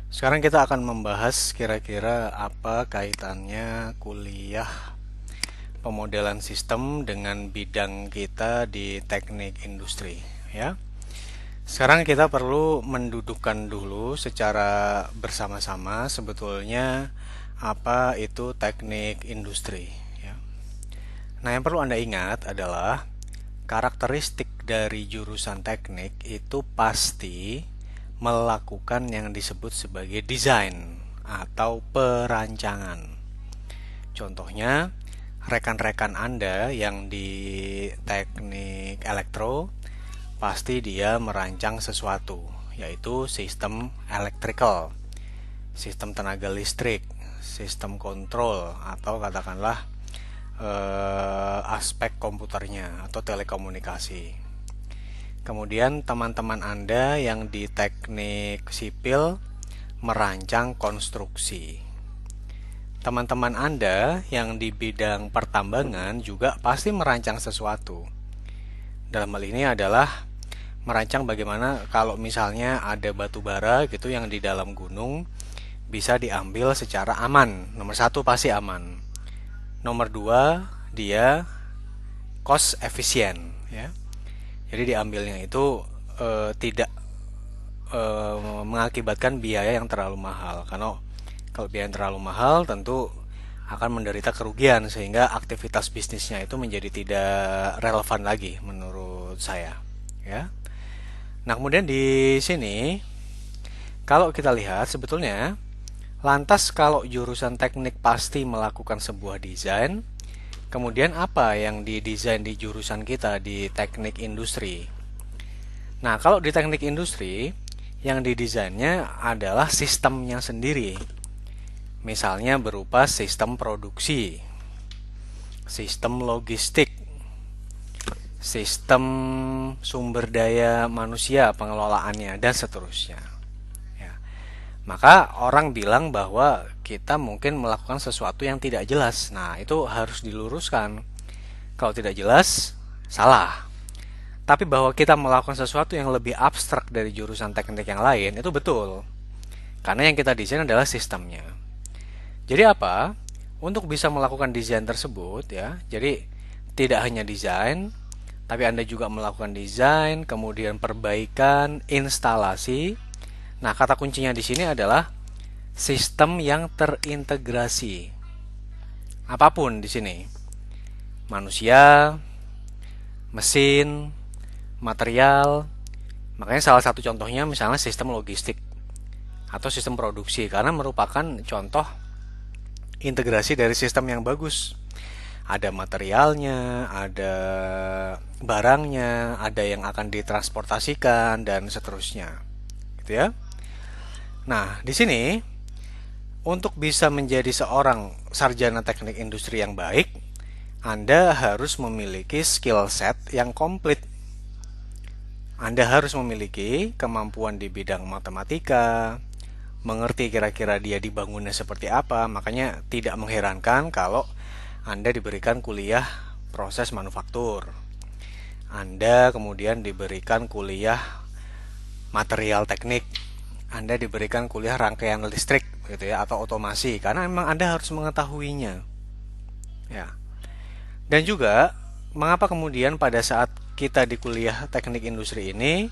Sekarang kita akan membahas kira-kira apa kaitannya kuliah pemodelan sistem dengan bidang kita di teknik industri, ya. Sekarang kita perlu mendudukkan dulu secara bersama-sama sebetulnya apa itu teknik industri, ya. Nah, yang perlu Anda ingat adalah karakteristik dari jurusan teknik itu pasti melakukan yang disebut sebagai desain atau perancangan. Contohnya, rekan-rekan Anda yang di teknik elektro pasti dia merancang sesuatu, yaitu sistem electrical, sistem tenaga listrik, sistem kontrol, atau katakanlah aspek komputernya atau telekomunikasi. Kemudian teman-teman Anda yang di teknik sipil merancang konstruksi. Teman-teman Anda yang di bidang pertambangan juga pasti merancang sesuatu. Dalam hal ini adalah merancang bagaimana kalau misalnya ada batu bara gitu yang di dalam gunung bisa diambil secara aman. Nomor satu pasti aman. Nomor dua, dia cost efisien, ya. Jadi diambilnya itu tidak mengakibatkan biaya yang terlalu mahal. Karena kalau biaya yang terlalu mahal tentu akan menderita kerugian sehingga aktivitas bisnisnya itu menjadi tidak relevan lagi menurut saya, ya. Nah, kemudian di sini kalau kita lihat sebetulnya lantas kalau jurusan teknik pasti melakukan sebuah desain, kemudian apa yang didesain di jurusan kita di teknik industri? Nah, kalau di teknik industri yang didesainnya adalah sistemnya sendiri. Misalnya berupa sistem produksi, sistem logistik, sistem sumber daya manusia pengelolaannya, dan seterusnya. Ya. Maka orang bilang bahwa kita mungkin melakukan sesuatu yang tidak jelas. Nah, itu harus diluruskan. Kalau tidak jelas, salah. Tapi bahwa kita melakukan sesuatu yang lebih abstrak dari jurusan teknik yang lain, itu betul. Karena yang kita desain adalah sistemnya. Jadi apa? Untuk bisa melakukan desain tersebut, ya. Jadi tidak hanya desain, tapi Anda juga melakukan desain, kemudian perbaikan, instalasi. Nah, kata kuncinya di sini adalah sistem yang terintegrasi. Apapun di sini. Manusia, mesin, material. Makanya salah satu contohnya misalnya sistem logistik atau sistem produksi karena merupakan contoh integrasi dari sistem yang bagus. Ada materialnya, ada barangnya, ada yang akan ditransportasikan dan seterusnya. Gitu ya. Nah, di sini untuk bisa menjadi seorang sarjana teknik industri yang baik, Anda harus memiliki skill set yang komplit. Anda harus memiliki kemampuan di bidang matematika, mengerti kira-kira dia dibangunnya seperti apa. Makanya tidak mengherankan kalau Anda diberikan kuliah proses manufaktur. Anda kemudian diberikan kuliah material teknik. Anda diberikan kuliah rangkaian listrik gitu ya atau otomasi karena memang Anda harus mengetahuinya. Ya. Dan juga mengapa kemudian pada saat kita di kuliah teknik industri ini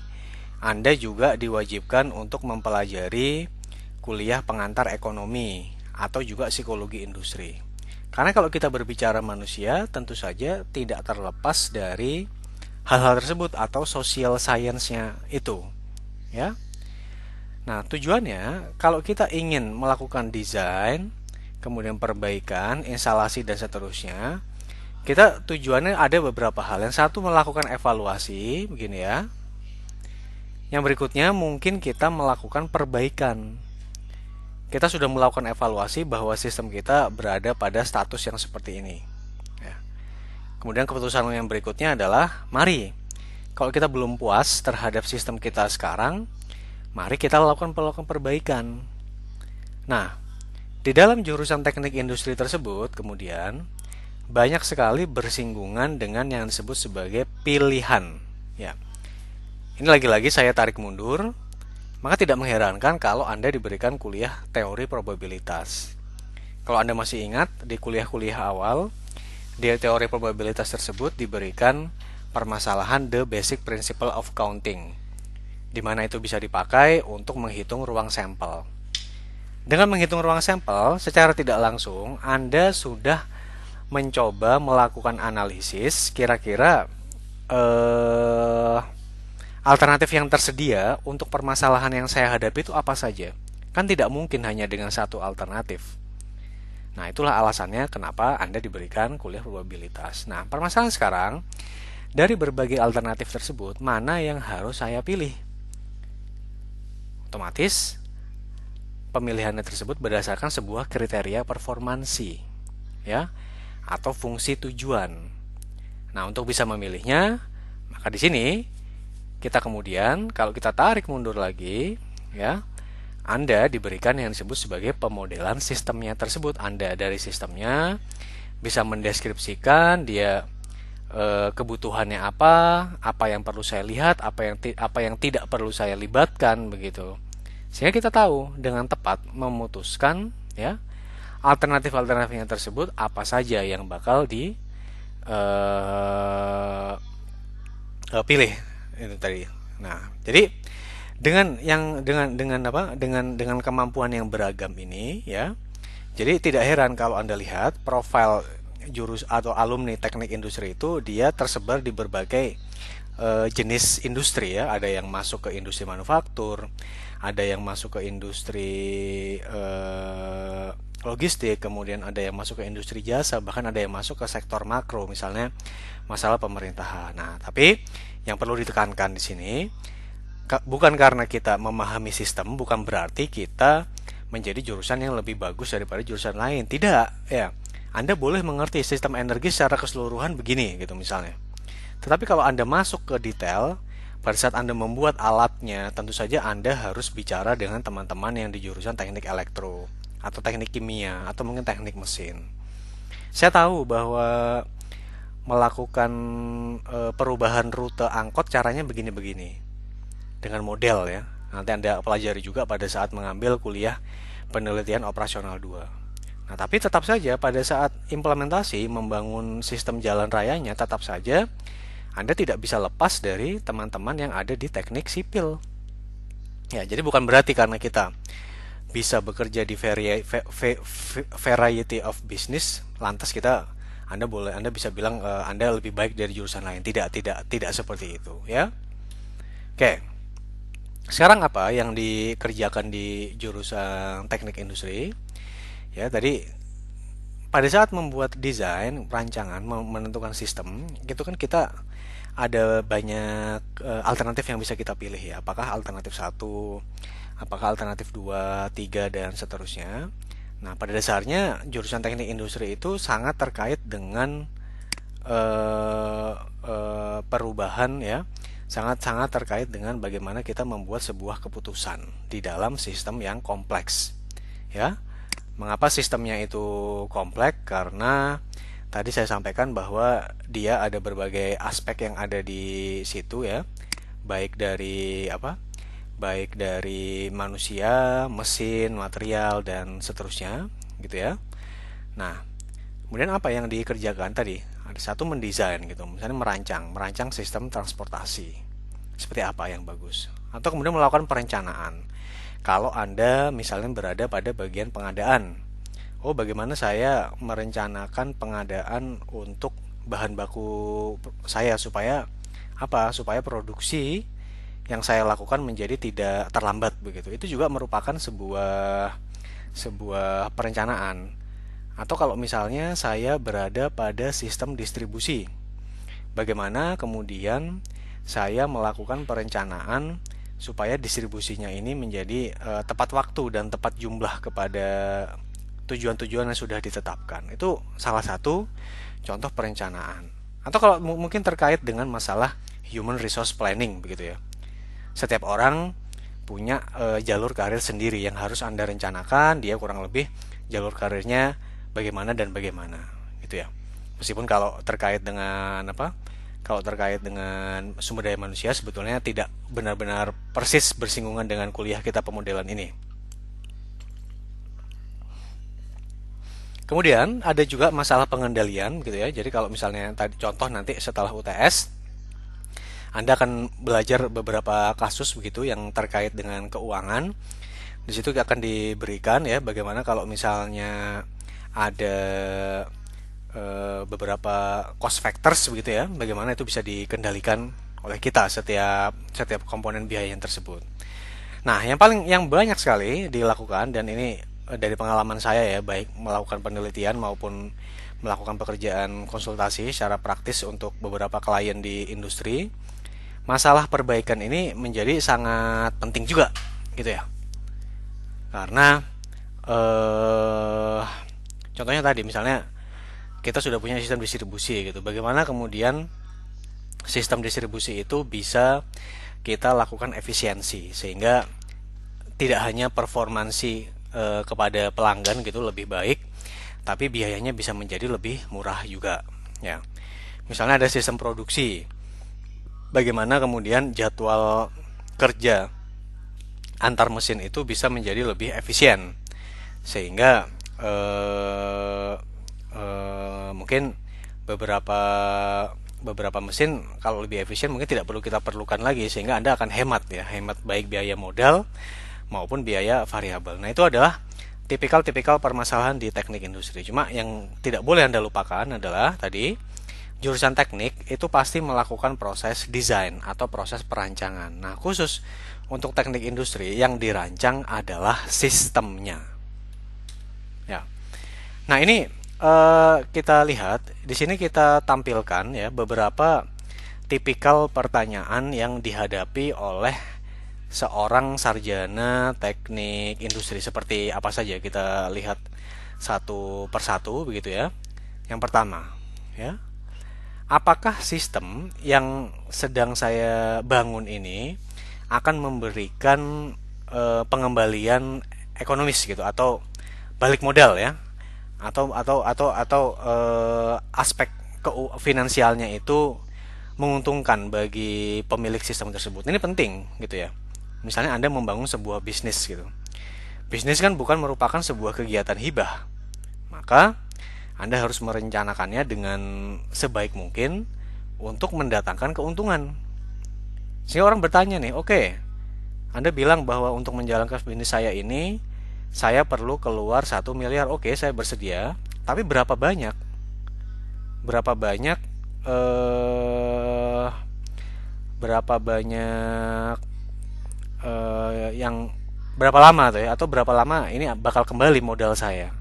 Anda juga diwajibkan untuk mempelajari kuliah pengantar ekonomi atau juga psikologi industri. Karena kalau kita berbicara manusia, tentu saja tidak terlepas dari hal-hal tersebut atau social science-nya itu, ya. Nah, tujuannya kalau kita ingin melakukan desain, kemudian perbaikan, instalasi dan seterusnya, kita tujuannya ada beberapa hal. Yang satu melakukan evaluasi, begini ya. Yang berikutnya mungkin kita melakukan perbaikan. Kita sudah melakukan evaluasi bahwa sistem kita berada pada status yang seperti ini. Ya. Kemudian keputusan yang berikutnya adalah, mari, kalau kita belum puas terhadap sistem kita sekarang, mari kita lakukan perbaikan. Nah, di dalam jurusan teknik industri tersebut, kemudian banyak sekali bersinggungan dengan yang disebut sebagai pilihan. Ya, ini lagi-lagi saya tarik mundur. Maka tidak mengherankan kalau Anda diberikan kuliah teori probabilitas. Kalau Anda masih ingat, di kuliah-kuliah awal, di teori probabilitas tersebut diberikan permasalahan the basic principle of counting, di mana itu bisa dipakai untuk menghitung ruang sampel. Dengan menghitung ruang sampel, secara tidak langsung, Anda sudah mencoba melakukan analisis kira-kira alternatif yang tersedia untuk permasalahan yang saya hadapi itu apa saja. Kan tidak mungkin hanya dengan satu alternatif. Nah, itulah alasannya kenapa Anda diberikan kuliah probabilitas. Nah, permasalahan sekarang, dari berbagai alternatif tersebut, mana yang harus saya pilih? Otomatis, pemilihannya tersebut berdasarkan sebuah kriteria performansi, ya, atau fungsi tujuan. Nah, untuk bisa memilihnya, maka di sini kita kemudian kalau kita tarik mundur lagi, ya, Anda diberikan yang disebut sebagai pemodelan sistemnya tersebut. Anda dari sistemnya bisa mendeskripsikan dia kebutuhannya apa yang perlu saya lihat, apa yang tidak perlu saya libatkan begitu. Sehingga kita tahu dengan tepat memutuskan, ya, alternatif-alternatifnya tersebut apa saja yang bakal pilih itu tadi. Nah, jadi dengan kemampuan yang beragam ini, ya. Jadi tidak heran kalau Anda lihat profil jurus atau alumni teknik industri itu dia tersebar di berbagai jenis industri, ya. Ada yang masuk ke industri manufaktur, ada yang masuk ke industri logistik, kemudian ada yang masuk ke industri jasa, bahkan ada yang masuk ke sektor makro, misalnya masalah pemerintahan. Nah, tapi yang perlu ditekankan di sini, bukan karena kita memahami sistem, bukan berarti kita menjadi jurusan yang lebih bagus daripada jurusan lain. Tidak, ya. Anda boleh mengerti sistem energi secara keseluruhan begini, gitu misalnya. Tetapi kalau Anda masuk ke detail, pada saat Anda membuat alatnya, tentu saja Anda harus bicara dengan teman-teman yang di jurusan teknik elektro, atau teknik kimia, atau mungkin teknik mesin. Saya tahu bahwa melakukan perubahan rute angkot caranya begini-begini. Dengan model, ya. Nanti Anda pelajari juga pada saat mengambil kuliah penelitian operasional 2. Nah, tapi tetap saja pada saat implementasi membangun sistem jalan rayanya, tetap saja Anda tidak bisa lepas dari teman-teman yang ada di teknik sipil. Ya, jadi bukan berarti karena kita bisa bekerja di variety of business, lantas Anda bisa bilang Anda lebih baik dari jurusan lain. Tidak seperti itu, ya. Oke. Sekarang apa yang dikerjakan di jurusan teknik industri? Ya, tadi pada saat membuat desain, rancangan, menentukan sistem, itu kan kita ada banyak alternatif yang bisa kita pilih, ya. Apakah alternatif 1, apakah alternatif 2, 3, dan seterusnya. Nah, pada dasarnya jurusan teknik industri itu sangat terkait dengan perubahan, ya. Sangat-sangat terkait dengan bagaimana kita membuat sebuah keputusan di dalam sistem yang kompleks, ya. Mengapa sistemnya itu kompleks? Karena tadi saya sampaikan bahwa dia ada berbagai aspek yang ada di situ, ya. Baik dari manusia, mesin, material, dan seterusnya, gitu, ya. Nah, kemudian apa yang dikerjakan tadi? Ada satu mendesain, gitu, misalnya merancang sistem transportasi seperti apa yang bagus, atau kemudian melakukan perencanaan. Kalau Anda misalnya berada pada bagian pengadaan, bagaimana saya merencanakan pengadaan untuk bahan baku saya supaya produksi yang saya lakukan menjadi tidak terlambat begitu. Itu juga merupakan sebuah perencanaan. Atau kalau misalnya saya berada pada sistem distribusi, bagaimana kemudian saya melakukan perencanaan supaya distribusinya ini menjadi tepat waktu dan tepat jumlah kepada tujuan-tujuan yang sudah ditetapkan. Itu salah satu contoh perencanaan. Atau kalau mungkin terkait dengan masalah human resource planning begitu, ya. Setiap orang punya jalur karir sendiri yang harus Anda rencanakan, dia kurang lebih jalur karirnya bagaimana dan bagaimana, gitu, ya. Meskipun kalau terkait dengan kalau terkait dengan sumber daya manusia sebetulnya tidak benar-benar persis bersinggungan dengan kuliah kita pemodelan ini. Kemudian ada juga masalah pengendalian gitu ya. Jadi kalau misalnya tadi contoh nanti setelah UTS Anda akan belajar beberapa kasus begitu yang terkait dengan keuangan. Di situ akan diberikan ya bagaimana kalau misalnya ada beberapa cost factors begitu ya, bagaimana itu bisa dikendalikan oleh kita setiap komponen biaya yang tersebut. Nah, yang banyak sekali dilakukan dan ini dari pengalaman saya ya, baik melakukan penelitian maupun melakukan pekerjaan konsultasi secara praktis untuk beberapa klien di industri, masalah perbaikan ini menjadi sangat penting juga gitu ya. Karena contohnya tadi misalnya kita sudah punya sistem distribusi gitu. Bagaimana kemudian sistem distribusi itu bisa kita lakukan efisiensi sehingga tidak hanya performansi kepada pelanggan gitu lebih baik, tapi biayanya bisa menjadi lebih murah juga ya. Misalnya ada sistem produksi, bagaimana kemudian jadwal kerja antar mesin itu bisa menjadi lebih efisien sehingga mungkin beberapa beberapa mesin kalau lebih efisien mungkin tidak perlu kita perlukan lagi sehingga Anda akan hemat ya, hemat baik biaya modal maupun biaya variabel. Nah, itu adalah tipikal-tipikal permasalahan di teknik industri. Cuma yang tidak boleh Anda lupakan adalah tadi jurusan teknik itu pasti melakukan proses desain atau proses perancangan. Nah, khusus untuk teknik industri yang dirancang adalah sistemnya. Ya. Nah, ini kita lihat di sini kita tampilkan ya beberapa tipikal pertanyaan yang dihadapi oleh seorang sarjana teknik industri. Seperti apa saja kita lihat satu persatu begitu ya. Yang pertama, ya. Apakah sistem yang sedang saya bangun ini akan memberikan pengembalian ekonomis gitu atau balik modal ya? Atau aspek finansialnya itu menguntungkan bagi pemilik sistem tersebut. Ini penting gitu ya. Misalnya Anda membangun sebuah bisnis gitu. Bisnis kan bukan merupakan sebuah kegiatan hibah. Maka Anda harus merencanakannya dengan sebaik mungkin untuk mendatangkan keuntungan. Sehingga orang bertanya nih, oke, Anda bilang bahwa untuk menjalankan bisnis saya ini saya perlu keluar 1 miliar. Oke, saya bersedia. Tapi berapa banyak? Berapa banyak yang berapa lama tuh ya? Atau berapa lama ini bakal kembali modal saya?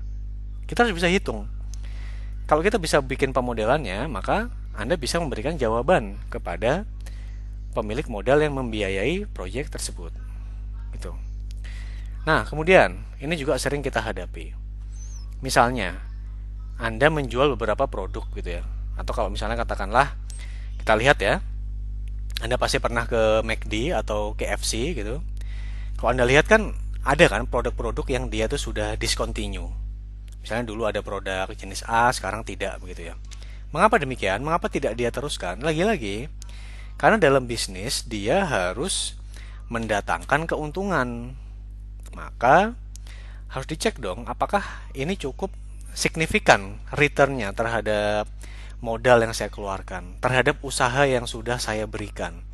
Kita harus bisa hitung. Kalau kita bisa bikin pemodelannya, maka Anda bisa memberikan jawaban kepada pemilik modal yang membiayai proyek tersebut. Gitu. Nah, kemudian ini juga sering kita hadapi. Misalnya, Anda menjual beberapa produk gitu ya. Atau kalau misalnya katakanlah kita lihat ya, Anda pasti pernah ke McD atau KFC gitu. Kalau Anda lihat kan ada kan produk-produk yang dia tuh sudah discontinue. Misalnya dulu ada produk jenis A, sekarang tidak begitu ya. Mengapa demikian? Mengapa tidak dia teruskan? Lagi-lagi, karena dalam bisnis dia harus mendatangkan keuntungan. Maka harus dicek dong apakah ini cukup signifikan returnnya terhadap modal yang saya keluarkan, terhadap usaha yang sudah saya berikan.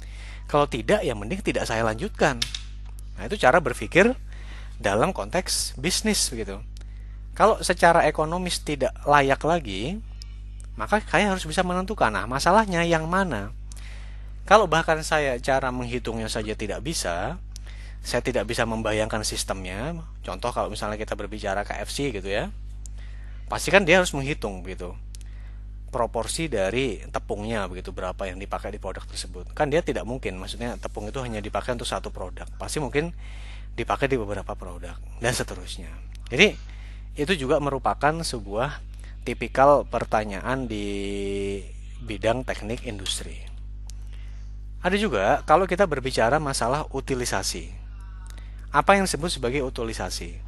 Kalau tidak, ya mending tidak saya lanjutkan. Nah, itu cara berpikir dalam konteks bisnis begitu. Kalau secara ekonomis tidak layak lagi, maka saya harus bisa menentukan, nah masalahnya yang mana. Kalau bahkan saya cara menghitungnya saja tidak bisa, saya tidak bisa membayangkan sistemnya. Contoh kalau misalnya kita berbicara KFC gitu ya, pasti kan dia harus menghitung begitu proporsi dari tepungnya begitu, berapa yang dipakai di produk tersebut. Kan dia tidak mungkin, maksudnya tepung itu hanya dipakai untuk satu produk, pasti mungkin dipakai di beberapa produk dan seterusnya. Jadi itu juga merupakan sebuah tipikal pertanyaan di bidang teknik industri. Ada juga kalau kita berbicara masalah utilisasi. Apa yang disebut sebagai utilisasi?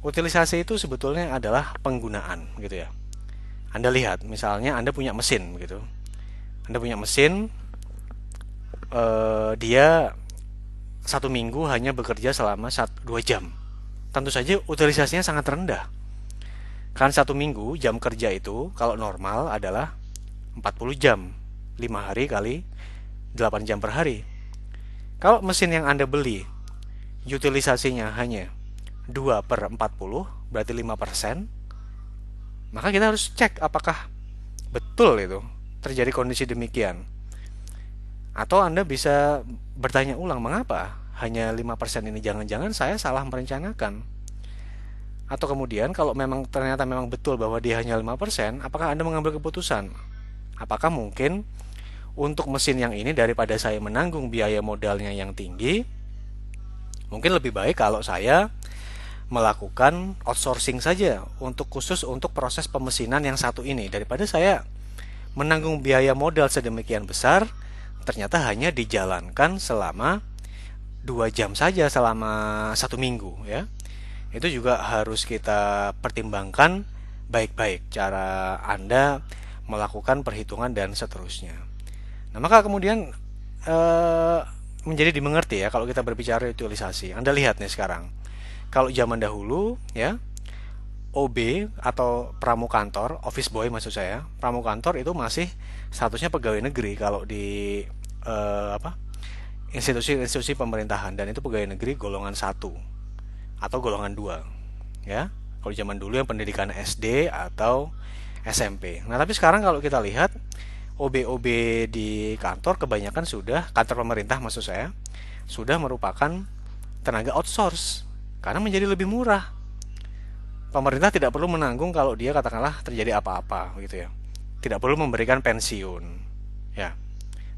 Utilisasi itu sebetulnya adalah penggunaan gitu ya. Anda lihat, misalnya Anda punya mesin gitu. Anda punya mesin, dia 1 minggu hanya bekerja selama 2 jam. Tentu saja utilisasinya sangat rendah. Kan 1 minggu jam kerja itu kalau normal adalah 40 jam. 5 hari kali 8 jam per hari. Kalau mesin yang Anda beli utilisasinya hanya 2/40, berarti 5%, maka kita harus cek apakah betul itu terjadi kondisi demikian. Atau Anda bisa bertanya ulang, mengapa hanya 5% ini, jangan-jangan saya salah merencanakan. Atau kemudian kalau memang ternyata memang betul bahwa dia hanya 5%, apakah Anda mengambil keputusan? Apakah mungkin untuk mesin yang ini daripada saya menanggung biaya modalnya yang tinggi, mungkin lebih baik kalau saya melakukan outsourcing saja untuk khusus untuk proses pemesinan yang satu ini, daripada saya menanggung biaya modal sedemikian besar ternyata hanya dijalankan selama 2 jam saja selama 1 minggu, ya. Itu juga harus kita pertimbangkan baik-baik cara Anda melakukan perhitungan dan seterusnya. Nah, maka kemudian menjadi dimengerti ya kalau kita berbicara utilisasi. Anda lihat nih sekarang, kalau zaman dahulu ya, OB atau pramukantor, office boy maksud saya, pramukantor itu masih statusnya pegawai negeri kalau di institusi-institusi pemerintahan, dan itu pegawai negeri golongan 1 atau golongan 2, ya. Kalau zaman dulu yang pendidikan SD atau SMP. Nah, tapi sekarang kalau kita lihat OB-OB di kantor kebanyakan sudah, kantor pemerintah maksud saya, sudah merupakan tenaga outsource karena menjadi lebih murah. Pemerintah tidak perlu menanggung kalau dia katakanlah terjadi apa-apa gitu ya. Tidak perlu memberikan pensiun. Ya.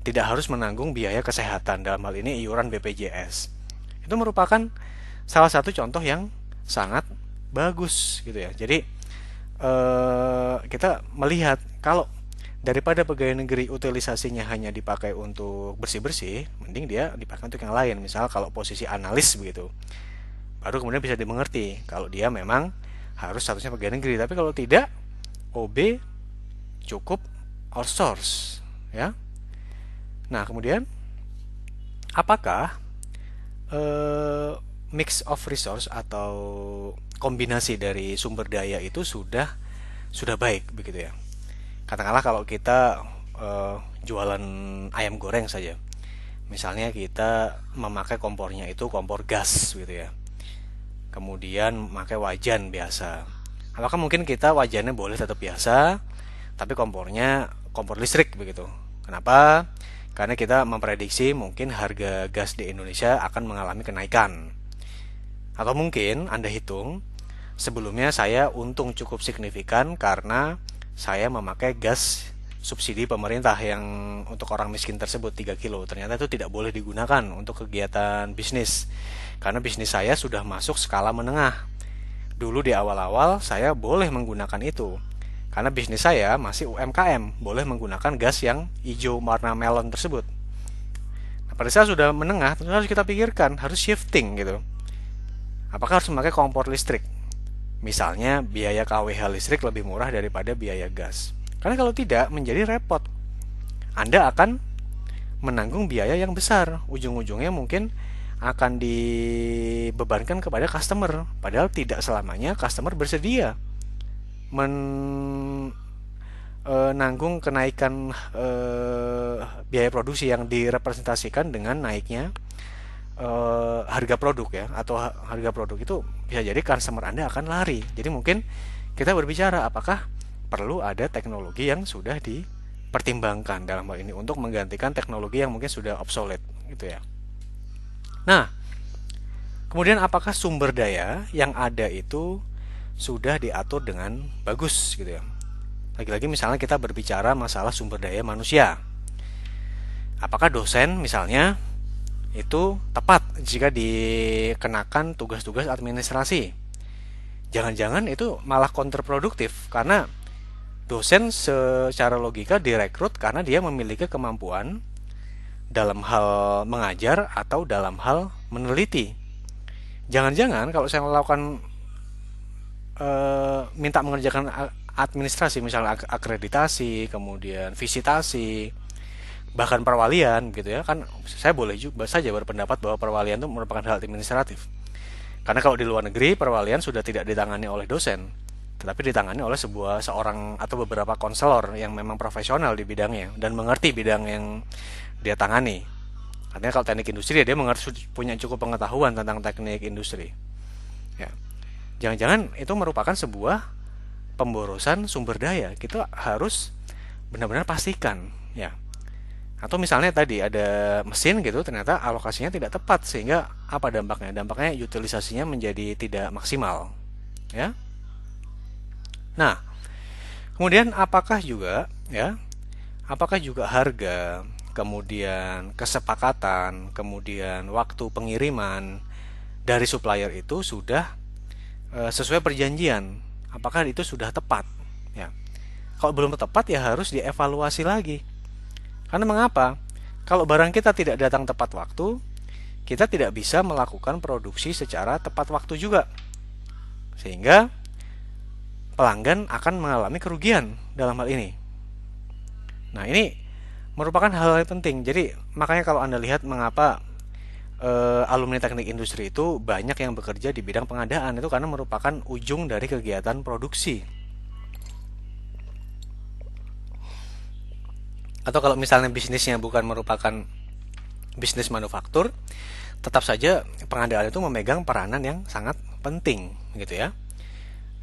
Tidak harus menanggung biaya kesehatan, dalam hal ini iuran BPJS. Itu merupakan salah satu contoh yang sangat bagus gitu ya. Jadi kita melihat kalau daripada pegawai negeri utilisasinya hanya dipakai untuk bersih-bersih, mending dia dipakai untuk yang lain. Misal kalau posisi analis begitu, baru kemudian bisa dimengerti kalau dia memang harus statusnya pegawai negeri. Tapi kalau tidak, OB cukup outsource, ya. Nah, kemudian apakah mix of resource atau kombinasi dari sumber daya itu sudah baik begitu ya? Katakanlah kalau kita jualan ayam goreng saja, misalnya kita memakai kompornya itu kompor gas gitu ya, kemudian memakai wajan biasa. Apakah mungkin kita wajannya boleh tetap biasa, tapi kompornya kompor listrik begitu? Kenapa? Karena kita memprediksi mungkin harga gas di Indonesia akan mengalami kenaikan. Atau mungkin Anda hitung, sebelumnya saya untung cukup signifikan karena saya memakai gas subsidi pemerintah yang untuk orang miskin tersebut 3 kilo. Ternyata itu tidak boleh digunakan untuk kegiatan bisnis, karena bisnis saya sudah masuk skala menengah. Dulu di awal-awal saya boleh menggunakan itu, karena bisnis saya masih UMKM, boleh menggunakan gas yang hijau warna melon tersebut. Nah, pada saat sudah menengah, tentu harus kita pikirkan, harus shifting gitu. Apakah harus memakai kompor listrik? Misalnya biaya KWH listrik lebih murah daripada biaya gas. Karena kalau tidak, menjadi repot. Anda akan menanggung biaya yang besar. Ujung-ujungnya mungkin akan dibebankan kepada customer. Padahal tidak selamanya customer bersedia menanggung kenaikan biaya produksi yang direpresentasikan dengan naiknya harga produk ya, atau harga produk itu bisa jadi customer Anda akan lari. Jadi mungkin kita berbicara apakah perlu ada teknologi yang sudah dipertimbangkan dalam hal ini untuk menggantikan teknologi yang mungkin sudah obsolete gitu ya. Nah, kemudian apakah sumber daya yang ada itu sudah diatur dengan bagus gitu ya. Lagi-lagi misalnya kita berbicara masalah sumber daya manusia. Apakah dosen misalnya itu tepat jika dikenakan tugas-tugas administrasi? Jangan-jangan itu malah kontraproduktif, karena dosen secara logika direkrut karena dia memiliki kemampuan dalam hal mengajar atau dalam hal meneliti. Jangan-jangan kalau saya melakukan minta mengerjakan administrasi, misalnya akreditasi, kemudian visitasi, bahkan perwalian gitu ya kan. Saya boleh juga saja berpendapat bahwa perwalian itu merupakan hal administratif, karena kalau di luar negeri perwalian sudah tidak ditangani oleh dosen, tetapi ditangani oleh seorang atau beberapa konselor yang memang profesional di bidangnya dan mengerti bidang yang dia tangani. Artinya kalau teknik industri dia mengerti, punya cukup pengetahuan tentang teknik industri. Ya, jangan-jangan itu merupakan sebuah pemborosan sumber daya. Kita harus benar-benar pastikan, ya. Atau misalnya tadi ada mesin gitu, ternyata alokasinya tidak tepat, sehingga apa dampaknya? Dampaknya utilisasinya menjadi tidak maksimal, ya. Nah, kemudian apakah juga harga, kemudian kesepakatan, kemudian waktu pengiriman dari supplier itu sudah sesuai perjanjian? Apakah itu sudah tepat? Ya. Kalau belum tepat ya harus dievaluasi lagi. Karena mengapa? Kalau barang kita tidak datang tepat waktu, kita tidak bisa melakukan produksi secara tepat waktu juga. Sehingga pelanggan akan mengalami kerugian dalam hal ini. Nah, ini merupakan hal yang penting. Jadi, makanya kalau Anda lihat mengapa alumni teknik industri itu banyak yang bekerja di bidang pengadaan, itu karena merupakan ujung dari kegiatan produksi. Atau kalau misalnya bisnisnya bukan merupakan bisnis manufaktur, tetap saja pengadaan itu memegang peranan yang sangat penting gitu ya.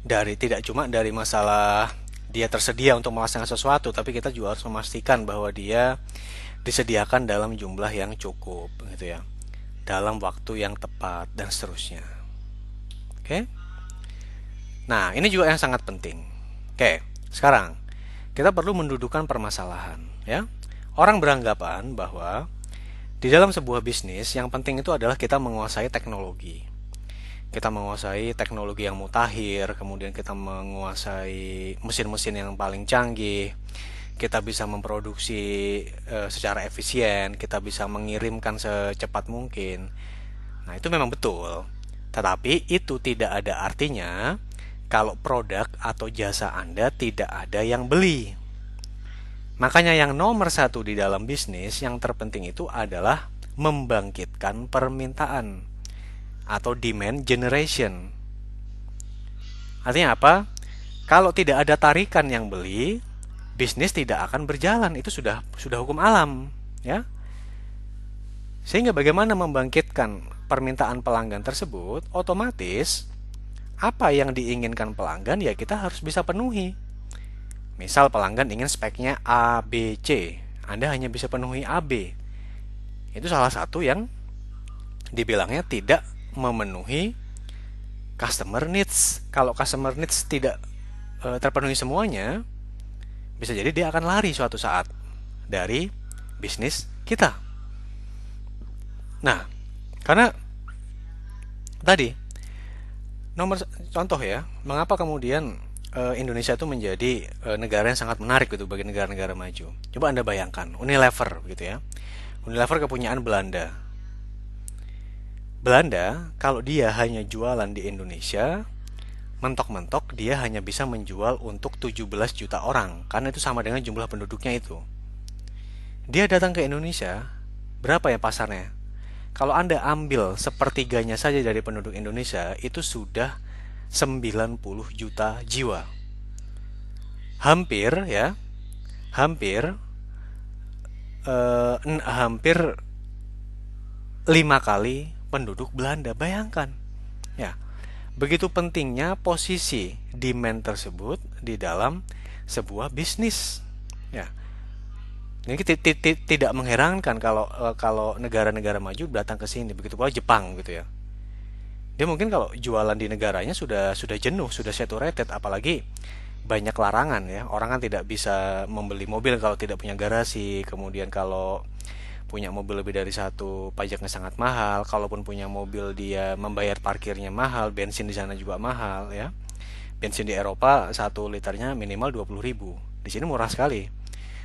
Tidak cuma dari masalah dia tersedia untuk melaksanakan sesuatu, tapi kita juga harus memastikan bahwa dia disediakan dalam jumlah yang cukup gitu ya, dalam waktu yang tepat dan seterusnya. Oke. Nah, ini juga yang sangat penting. Oke, sekarang kita perlu mendudukan permasalahan ya. Orang beranggapan bahwa di dalam sebuah bisnis yang penting itu adalah kita menguasai teknologi. Kita menguasai teknologi yang mutakhir, kemudian kita menguasai mesin-mesin yang paling canggih, kita bisa memproduksi secara efisien, kita bisa mengirimkan secepat mungkin. Nah, itu memang betul. Tetapi itu tidak ada artinya kalau produk atau jasa Anda tidak ada yang beli. Makanya yang nomor satu di dalam bisnis yang terpenting itu adalah membangkitkan permintaan atau demand generation. Artinya apa? Kalau tidak ada tarikan yang beli, bisnis tidak akan berjalan. Itu sudah hukum alam, ya. Sehingga bagaimana membangkitkan permintaan pelanggan tersebut, otomatis apa yang diinginkan pelanggan ya kita harus bisa penuhi. Misal pelanggan ingin speknya A, B, C, Anda hanya bisa penuhi A, B. Itu salah satu yang dibilangnya tidak memenuhi customer needs. Kalau customer needs tidak terpenuhi semuanya, bisa jadi dia akan lari suatu saat dari bisnis kita. Nah, karena tadi contoh ya, mengapa kemudian Indonesia itu menjadi negara yang sangat menarik gitu bagi negara-negara maju. Coba Anda bayangkan, Unilever gitu ya. Unilever kepunyaan Belanda. Belanda kalau dia hanya jualan di Indonesia, mentok-mentok dia hanya bisa menjual untuk 17 juta orang, karena itu sama dengan jumlah penduduknya itu. Dia datang ke Indonesia, berapa ya pasarnya? Kalau Anda ambil sepertiganya saja dari penduduk Indonesia, itu sudah 90 juta jiwa. Hampir ya, hampir 5 kali penduduk Belanda. Bayangkan ya, begitu pentingnya posisi demand tersebut di dalam sebuah bisnis ya. Ini tidak mengherankan kalau negara-negara maju datang ke sini. Begitu pula Jepang gitu ya. Dia mungkin kalau jualan di negaranya sudah jenuh, sudah saturated, apalagi banyak larangan ya. Orang kan tidak bisa membeli mobil kalau tidak punya garasi. Kemudian kalau punya mobil lebih dari satu, pajaknya sangat mahal. Kalaupun punya mobil, dia membayar parkirnya mahal. Bensin di sana juga mahal ya. Bensin di Eropa 1 liternya minimal 20.000. Di sini murah sekali.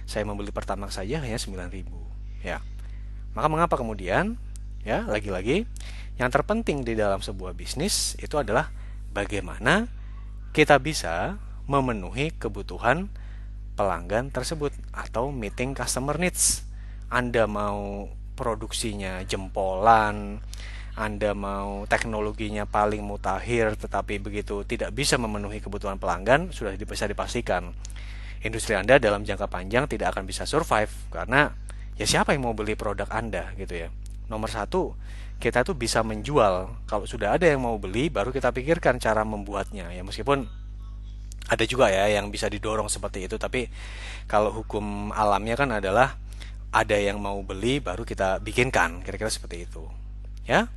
Saya membeli Pertamax saja hanya 9.000 ya. Maka mengapa kemudian ya, lagi-lagi yang terpenting di dalam sebuah bisnis itu adalah bagaimana kita bisa memenuhi kebutuhan pelanggan tersebut atau meeting customer needs. Anda mau produksinya jempolan, Anda mau teknologinya paling mutakhir, tetapi begitu tidak bisa memenuhi kebutuhan pelanggan, sudah bisa dipastikan industri Anda dalam jangka panjang tidak akan bisa survive, karena ya siapa yang mau beli produk Anda gitu ya. Nomor satu, kita tuh bisa menjual. Kalau sudah ada yang mau beli, baru kita pikirkan cara membuatnya ya. Meskipun ada juga ya yang bisa didorong seperti itu, tapi kalau hukum alamnya kan adalah ada yang mau beli baru kita bikinkan, kira-kira seperti itu ya.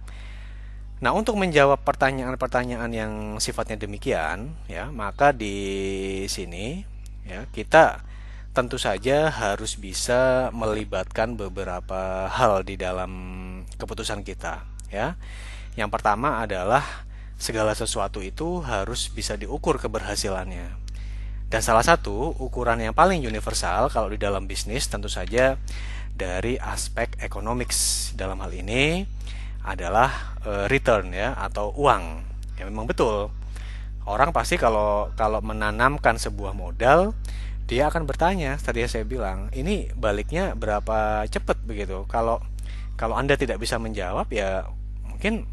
Nah, untuk menjawab pertanyaan-pertanyaan yang sifatnya demikian ya, maka di sini ya kita tentu saja harus bisa melibatkan beberapa hal di dalam keputusan kita ya. Yang pertama adalah segala sesuatu itu harus bisa diukur keberhasilannya. Dan salah satu ukuran yang paling universal kalau di dalam bisnis tentu saja dari aspek economics. Dalam hal ini adalah return ya, atau uang. Ya memang betul. Orang pasti kalau kalau menanamkan sebuah modal, dia akan bertanya, tadi saya bilang, ini baliknya berapa cepat begitu. Kalau kalau Anda tidak bisa menjawab ya mungkin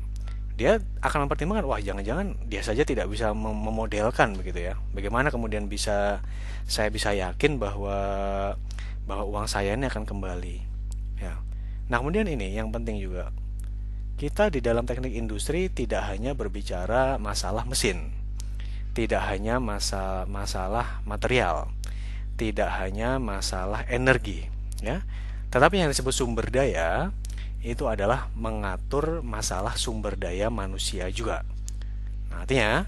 dia akan mempertimbangkan, wah jangan-jangan dia saja tidak bisa memodelkan begitu ya. Bagaimana kemudian saya bisa yakin bahwa bahwa uang saya ini akan kembali ya. Nah, kemudian ini yang penting juga. Kita di dalam teknik industri tidak hanya berbicara masalah mesin, tidak hanya masalah material, tidak hanya masalah energi ya. Tetapi yang disebut sumber daya itu adalah mengatur masalah sumber daya manusia juga. Nah, artinya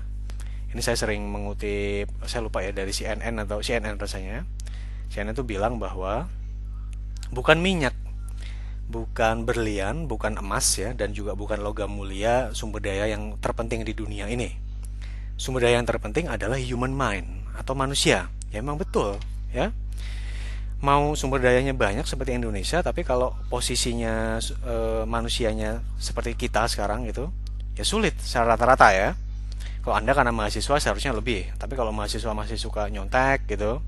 ini saya sering mengutip, saya lupa ya, dari CNN atau CNN rasanya. CNN itu bilang bahwa bukan minyak, bukan berlian, bukan emas ya, dan juga bukan logam mulia sumber daya yang terpenting di dunia ini. Sumber daya yang terpenting adalah human mind atau manusia. Ya memang betul ya. Mau sumber dayanya banyak seperti Indonesia, tapi kalau posisinya manusianya seperti kita sekarang gitu, ya sulit secara rata-rata ya. Kalau Anda karena mahasiswa seharusnya lebih, tapi kalau mahasiswa masih suka nyontek gitu,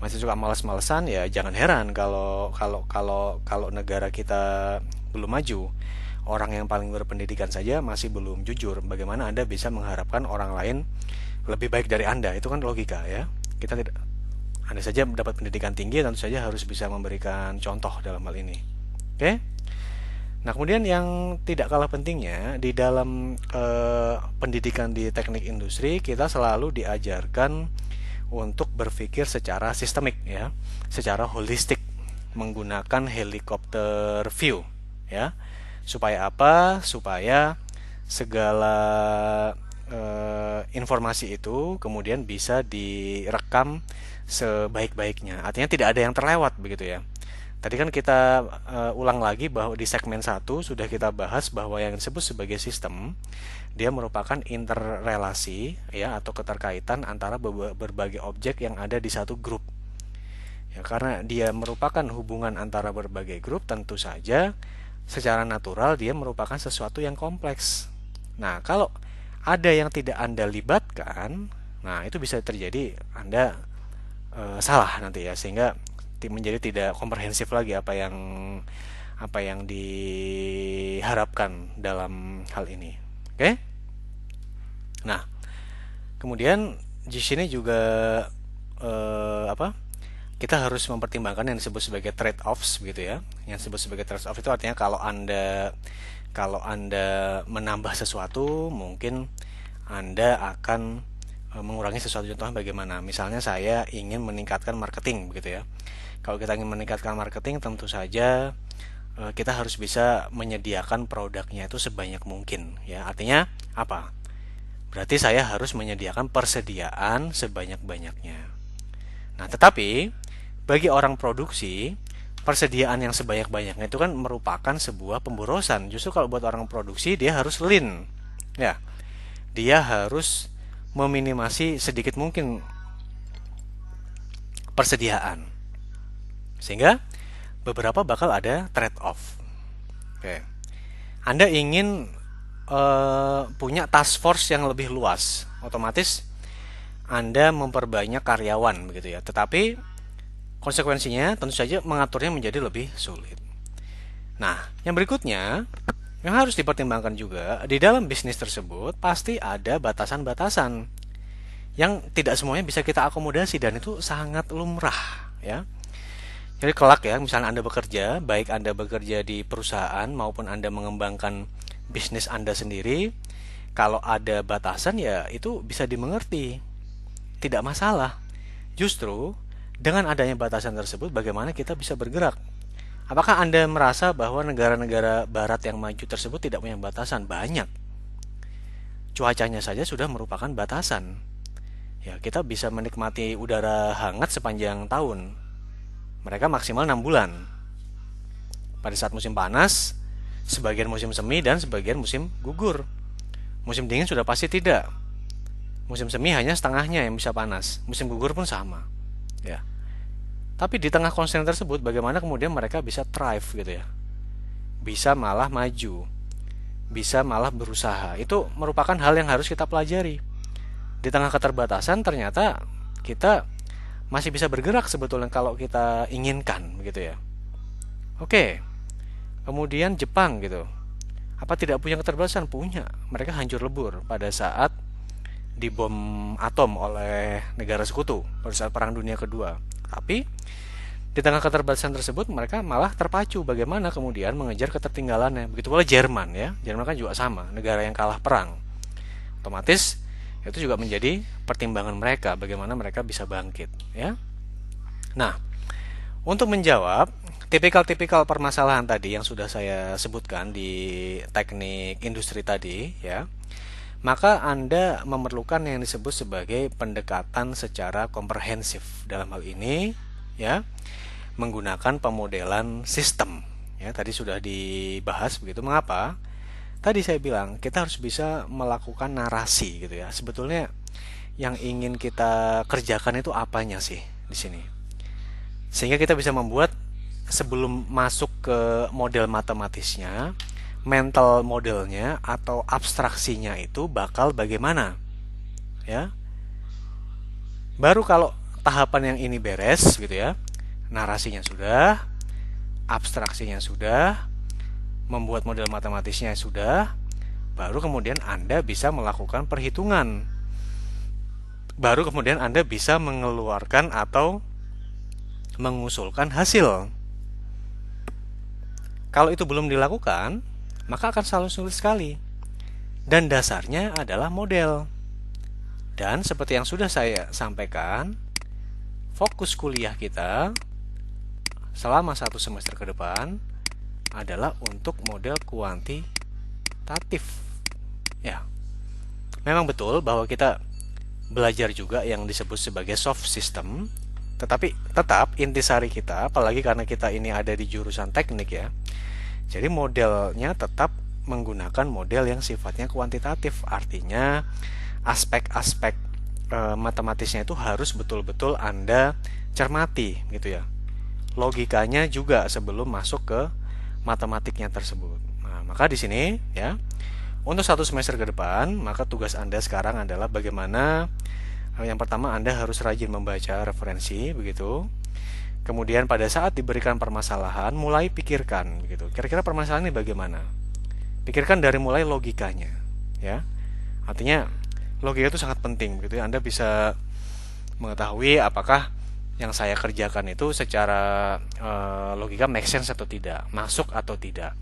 masih suka malas-malesan, ya jangan heran kalau negara kita belum maju. Orang yang paling berpendidikan saja masih belum jujur. Bagaimana Anda bisa mengharapkan orang lain lebih baik dari Anda? Itu kan logika ya. Kita tidak, Anda saja mendapat pendidikan tinggi, tentu saja harus bisa memberikan contoh dalam hal ini. Oke? Nah, kemudian yang tidak kalah pentingnya di dalam pendidikan di teknik industri, kita selalu diajarkan untuk berpikir secara sistemik ya, secara holistik, menggunakan helikopter view ya. Supaya apa? Supaya segala informasi itu kemudian bisa direkam sebaik-baiknya. Artinya tidak ada yang terlewat begitu ya. Tadi kan kita ulang lagi bahwa di segmen 1 sudah kita bahas bahwa yang disebut sebagai sistem dia merupakan interrelasi ya, atau keterkaitan antara berbagai objek yang ada di satu grup. Ya, karena dia merupakan hubungan antara berbagai grup, tentu saja secara natural dia merupakan sesuatu yang kompleks. Nah, kalau ada yang tidak Anda libatkan, nah itu bisa terjadi Anda salah nanti ya, sehingga menjadi tidak komprehensif lagi apa yang diharapkan dalam hal ini. Oke? Nah, kemudian di sini juga apa? Kita harus mempertimbangkan yang disebut sebagai trade-offs begitu ya. Yang disebut sebagai trade-off itu artinya kalau Anda menambah sesuatu, mungkin Anda akan mengurangi sesuatu. Contohnya bagaimana? Misalnya saya ingin meningkatkan marketing begitu ya. Kalau kita ingin meningkatkan marketing, tentu saja kita harus bisa menyediakan produknya itu sebanyak mungkin ya. Artinya apa? Berarti saya harus menyediakan persediaan sebanyak-banyaknya. Nah, tetapi bagi orang produksi, persediaan yang sebanyak-banyaknya itu kan merupakan sebuah pemborosan. Justru kalau buat orang produksi, dia harus lean. Ya, dia harus meminimasi sedikit mungkin persediaan. Sehingga beberapa bakal ada trade-off. Oke. Anda ingin punya task force yang lebih luas, otomatis Anda memperbanyak karyawan begitu ya. Tetapi Konsekuensinya tentu saja mengaturnya menjadi lebih sulit. Nah, yang berikutnya yang harus dipertimbangkan juga di dalam bisnis tersebut pasti ada batasan-batasan yang tidak semuanya bisa kita akomodasi dan itu sangat lumrah ya. Jadi kelak ya, misalnya Anda bekerja, baik Anda bekerja di perusahaan maupun Anda mengembangkan bisnis Anda sendiri, kalau ada batasan ya itu bisa dimengerti, tidak masalah. Justru dengan adanya batasan tersebut bagaimana kita bisa bergerak? Apakah Anda merasa bahwa negara-negara barat yang maju tersebut tidak punya batasan? Banyak. Cuacanya saja sudah merupakan batasan. Ya, kita bisa menikmati udara hangat sepanjang tahun. Mereka maksimal 6 bulan. Pada saat musim panas, sebagian musim semi dan sebagian musim gugur. Musim dingin sudah pasti tidak. Musim semi hanya setengahnya yang bisa panas. Musim gugur pun sama. Ya. Tapi di tengah konstrain tersebut, bagaimana kemudian mereka bisa thrive gitu ya? Bisa malah maju, bisa malah berusaha. Itu merupakan hal yang harus kita pelajari. Di tengah keterbatasan ternyata kita masih bisa bergerak sebetulnya kalau kita inginkan begitu ya. Oke. Kemudian Jepang gitu. Apa tidak punya keterbatasan? Punya. Mereka hancur lebur pada saat dibom atom oleh negara sekutu pada saat Perang Dunia Kedua. Tapi di tengah keterbatasan tersebut mereka malah terpacu bagaimana kemudian mengejar ketertinggalannya. Begitu pula Jerman ya. Jerman kan juga sama, negara yang kalah perang. Otomatis itu juga menjadi pertimbangan mereka bagaimana mereka bisa bangkit ya. Nah, untuk menjawab tipikal-tipikal permasalahan tadi yang sudah saya sebutkan di teknik industri tadi ya, maka Anda memerlukan yang disebut sebagai pendekatan secara komprehensif. Dalam hal ini ya, menggunakan pemodelan sistem. Ya, tadi sudah dibahas begitu. Mengapa? Tadi saya bilang kita harus bisa melakukan narasi gitu ya. Sebetulnya yang ingin kita kerjakan itu apanya sih di sini? Sehingga kita bisa membuat sebelum masuk ke model matematisnya, mental modelnya atau abstraksinya itu bakal bagaimana? Ya. Baru kalau tahapan yang ini beres gitu ya. Narasinya sudah, abstraksinya sudah, membuat model matematisnya sudah, baru kemudian Anda bisa melakukan perhitungan. Baru kemudian Anda bisa mengeluarkan atau mengusulkan hasil. Kalau itu belum dilakukan, maka akan selalu sulit sekali. Dan dasarnya adalah model. Dan seperti yang sudah saya sampaikan, fokus kuliah kita selama 1 semester ke depan adalah untuk model kuantitatif. Ya. Memang betul bahwa kita belajar juga yang disebut sebagai soft system, tetapi tetap intisari kita, apalagi karena kita ini ada di jurusan teknik ya. Jadi modelnya tetap menggunakan model yang sifatnya kuantitatif, artinya aspek-aspek matematisnya itu harus betul-betul Anda cermati gitu ya. Logikanya juga sebelum masuk ke matematiknya tersebut. Nah, maka di sini ya, untuk 1 semester ke depan, maka tugas Anda sekarang adalah bagaimana yang pertama Anda harus rajin membaca referensi begitu. Kemudian pada saat diberikan permasalahan, mulai pikirkan begitu. Kira-kira permasalahan ini bagaimana? Pikirkan dari mulai logikanya, ya. Artinya logika itu sangat penting begitu ya. Anda bisa mengetahui apakah yang saya kerjakan itu secara logika make sense atau tidak, masuk atau tidak.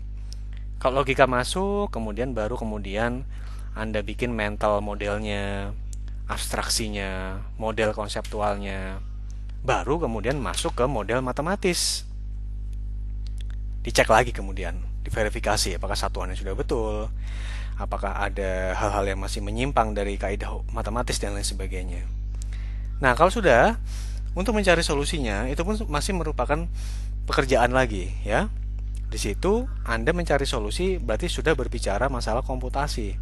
Kalau logika masuk, kemudian Anda bikin mental modelnya, abstraksinya, model konseptualnya, baru kemudian masuk ke model matematis. Dicek lagi kemudian, diverifikasi apakah satuannya sudah betul, apakah ada hal-hal yang masih menyimpang dari kaidah matematis dan lain sebagainya. Nah, kalau sudah, untuk mencari solusinya itu pun masih merupakan pekerjaan lagi ya. Di situ Anda mencari solusi berarti sudah berbicara masalah komputasi.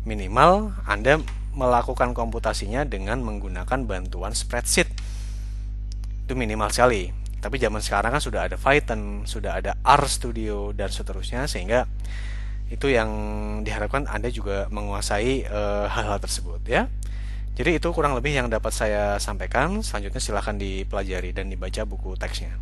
Minimal Anda melakukan komputasinya dengan menggunakan bantuan spreadsheet. Itu minimal sekali. Tapi zaman sekarang kan sudah ada Python, sudah ada RStudio dan seterusnya, sehingga itu yang diharapkan Anda juga menguasai hal-hal tersebut ya. Jadi itu kurang lebih yang dapat saya sampaikan. Selanjutnya silahkan dipelajari dan dibaca buku teksnya.